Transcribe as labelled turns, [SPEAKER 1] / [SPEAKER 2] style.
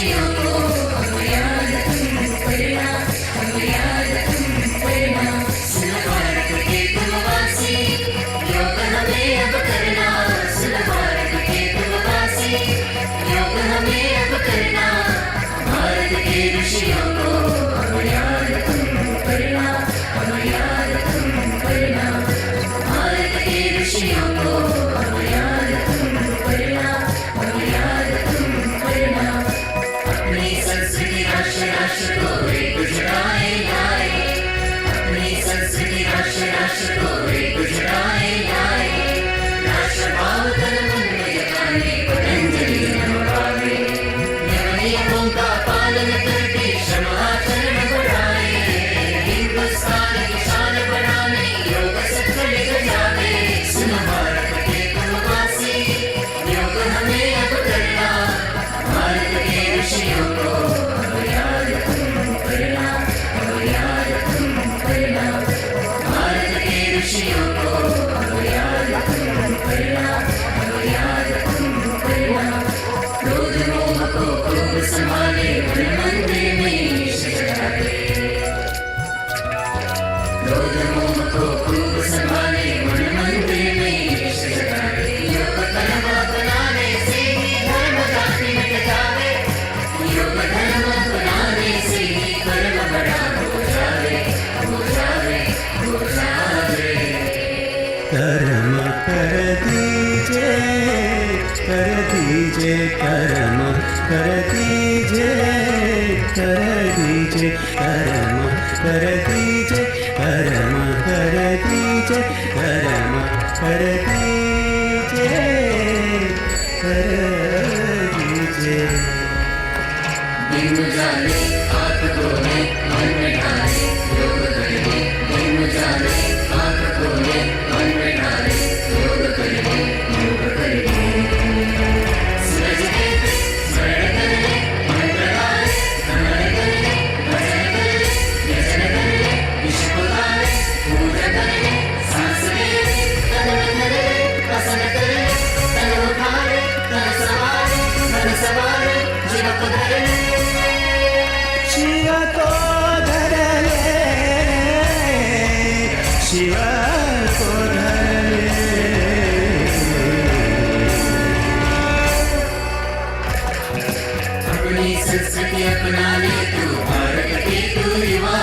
[SPEAKER 1] ऋषियों को अब याद तुम करना, अब याद तुम करना। सुन भारत के तुम वासी, योग हमें अब करना। सुन भारत के तुम वासी, योग हमें अब करना। भारत के ऋषियों को अब याद तुम करना, अब याद तुम करना। भारत के ऋषियों को अब याद तुम करना, अब याद तुम करना। अपनी संस्कृति राष्ट्र राष्ट्र को एक जुड़ाए लाए, अपनी संस्कृति राष्ट्र राष्ट्र को एक जुड़ाए लाए। राष्ट्र भाव तन मन में जगाने को अंजलि नभावे। नियमों का पालन करके क्षमाचरण बढ़ाए। हिंदुस्तान की शान बढ़ाने योग सफल जावे। सुन भारत के तुम वासी, योग हमें अब करना। भारत के ऋषियों को अब याद तुम करना, अब याद तुम करना। भारत के ऋषियों को अब याद तुम करना, अब याद तुम करना। क्रोध मोह को खूब संभाले, मन मंदिर में सजाए। क्रोध मोह को खूब संभाले, मन मंदिर में सजाए। योग धर्म अपनाने से ही धर्म जाति मिट जावे। योग धर्म अपनाने से ही कर्म बड़ा हो जावे, हो जावे, हो जावे।
[SPEAKER 2] कर्म कर दीजिए, कर दीजिए कर्म, कर दीजिए, कर दीजिए कर्म, कर दीजिए कर्म, कर दीजिए कर्म, कर दीजिए, कर दीजिए।
[SPEAKER 1] दिन उजाले आँख खोले, मन में ढाले योग करने। दिन उजाले आँख खोले, मन में ढाले योग करने, योग करने। सूरज देखे स्मरण कर ले, मंत्र गाए नमन कर ले, भजन कर ले, यजन कर ले, विश्व गा ले, पूजा कर ले। सांस ले ले, तन में धर ले, आसन कर ले, तन उठा ले, तन सवारे, मन सवारे, जीव को धर ले।
[SPEAKER 2] शिव को धर ले, शिव को धर ले।
[SPEAKER 1] अपनी संस्कृति अपना ले तू, भारत के तू युवा